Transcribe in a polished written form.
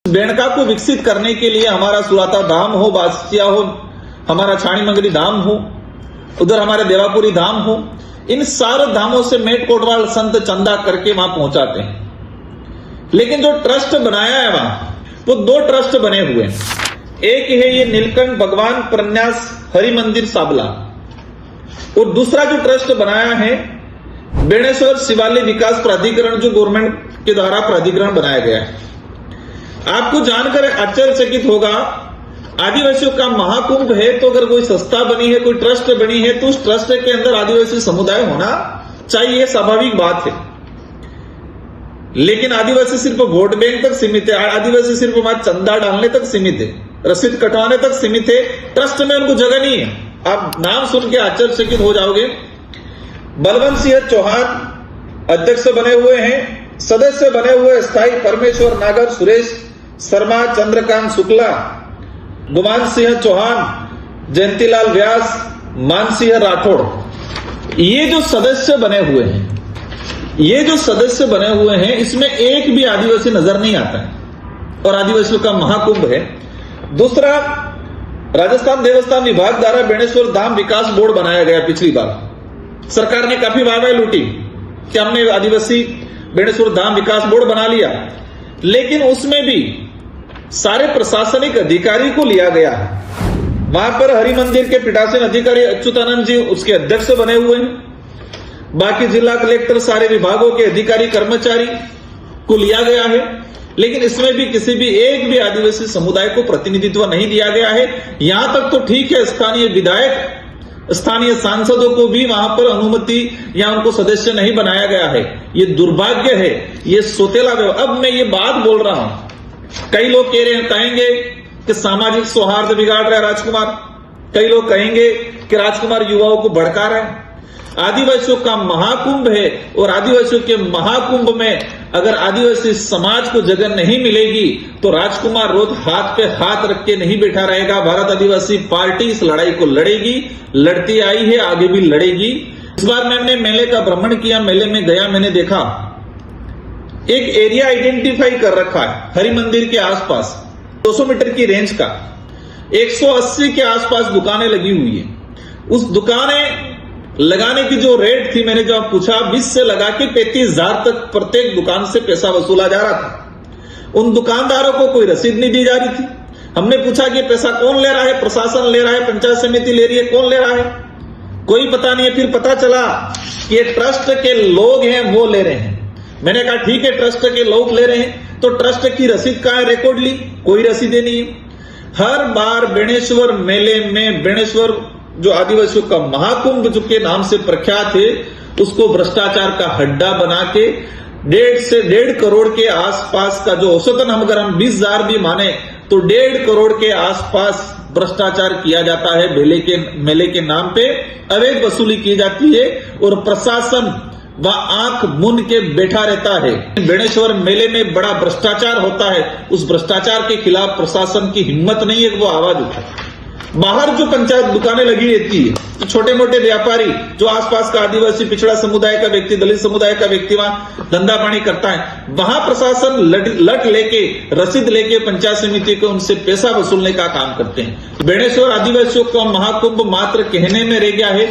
बेणका को विकसित करने के लिए हमारा सुराता धाम हो, बासिया हो, हमारा छाणी मंगली धाम हो, उधर हमारे देवापुरी धाम हो, इन सारे धामों से मेट कोटवाल संत चंदा करके वहां पहुंचाते हैं। लेकिन जो ट्रस्ट बनाया है वहां, वो दो ट्रस्ट बने हुए हैं। एक है ये नीलकंठ भगवान प्रन्यास हरि मंदिर साबला, और दूसरा जो ट्रस्ट बनाया है बेणेश्वर शिवालय विकास प्राधिकरण, जो गवर्नमेंट के द्वारा प्राधिकरण बनाया गया है। आपको जानकर आश्चर्यचकित होगा, आदिवासियों का महाकुंभ है तो अगर कोई संस्था बनी है, कोई ट्रस्ट बनी है, तो उस ट्रस्ट के अंदर आदिवासी समुदाय होना चाहिए, स्वाभाविक बात है। लेकिन आदिवासी सिर्फ वोट बैंक तक सीमित है, आदिवासी सिर्फ वहां चंदा डालने तक सीमित है, रसीद कटवाने तक सीमित है, ट्रस्ट में उनको जगह नहीं है। आप नाम सुन के आश्चर्यचकित हो जाओगे। बलवंत सिंह चौहान अध्यक्ष बने हुए हैं, सदस्य बने हुए स्थायी परमेश्वर नागर, सुरेश शर्मा, चंद्रकांत शुक्ला, गुमान सिंह चौहान, जयंतीलाल व्यास, मानसिंह राठौड़। ये जो सदस्य बने हुए हैं, इसमें एक भी आदिवासी नजर नहीं आता है, और आदिवासियों का महाकुंभ है। दूसरा, राजस्थान देवस्थान विभाग द्वारा बेणेश्वर धाम विकास बोर्ड बनाया गया। पिछली बार सरकार ने काफी वाहवाही लूटी कि हमने आदिवासी बेणेश्वर धाम विकास बोर्ड बना लिया, लेकिन उसमें भी सारे प्रशासनिक अधिकारी को लिया गया है। वहां पर हरि मंदिर के पीठासीन अधिकारी अच्युतानंद जी उसके अध्यक्ष बने हुए हैं। बाकी जिला कलेक्टर, सारे विभागों के अधिकारी कर्मचारी को लिया गया है, लेकिन इसमें भी किसी भी एक भी आदिवासी समुदाय को प्रतिनिधित्व नहीं दिया गया है। यहां तक तो ठीक है, स्थानीय विधायक, स्थानीय सांसदों को भी वहां पर अनुमति या उनको सदस्य नहीं बनाया गया है। ये दुर्भाग्य है, ये सोतेला। अब मैं ये बात बोल रहा हूं, कई लोग कहेंगे कि सामाजिक सौहार्द बिगाड़ रहा है राजकुमार, कई लोग कहेंगे कि राजकुमार युवाओं को भड़का रहा है। आदिवासियों का महाकुंभ है, और आदिवासियों के महाकुंभ में अगर आदिवासी समाज को जगह नहीं मिलेगी तो राजकुमार रोज हाथ पे हाथ रख के नहीं बैठा रहेगा। भारत आदिवासी पार्टी इस लड़ाई को लड़ेगी, लड़ती आई है, आगे भी लड़ेगी। इस बार मैंने मेले का भ्रमण किया, मेले में गया, मैंने देखा एक एरिया आइडेंटिफाई कर रखा है हरि मंदिर के आसपास, 200 मीटर की रेंज का, 180 के आसपास दुकानें लगी हुई है। उस दुकानें लगाने की जो रेट थी, मैंने जब पूछा, 20 से लगा के 35,000 तक प्रत्येक दुकान से पैसा वसूला जा रहा था। उन दुकानदारों को कोई रसीद नहीं दी जा रही थी। हमने पूछा कि पैसा कौन ले रहा है? प्रशासन ले रहा है, पंचायत समिति ले रही है, कौन ले रहा है? कोई पता नहीं है। फिर पता चला कि ये ट्रस्ट के लोग हैं, वो ले रहे हैं। मैंने कहा ठीक है, ट्रस्ट के लोग ले रहे हैं तो ट्रस्ट की रसीद कहां है? रिकॉर्ड ली, कोई रसीदें नहीं है। हर बार बेणेश्वर मेले में, बेणेश्वर जो आदिवासियों का महाकुंभ जो के नाम से प्रख्यात है, उसको भ्रष्टाचार का हड्डा बना के 1.5 से 1.5 करोड़ के आसपास का, जो औसतन अगर हम 20,000 भी माने तो 1.5 करोड़ के आसपास भ्रष्टाचार किया जाता है। मेले के नाम पे अवैध वसूली की जाती है, और प्रशासन वह आंख मूंद के बैठा रहता है। बेणेश्वर मेले में बड़ा भ्रष्टाचार होता है, उस भ्रष्टाचार के खिलाफ प्रशासन की हिम्मत नहीं है कि वो आवाज उठाए। बाहर जो पंचायत दुकानें लगी रहती है, तो छोटे मोटे व्यापारी, जो आसपास का आदिवासी पिछड़ा समुदाय का व्यक्ति, दलित समुदाय का व्यक्ति वहां धंधा पानी करता है, वहां प्रशासन लट लेके, रसीद लेके पंचायत समिति को उनसे पैसा वसूलने का काम करते हैं। बेणेश्वर आदिवासियों का महाकुंभ मात्र कहने में रह गया है।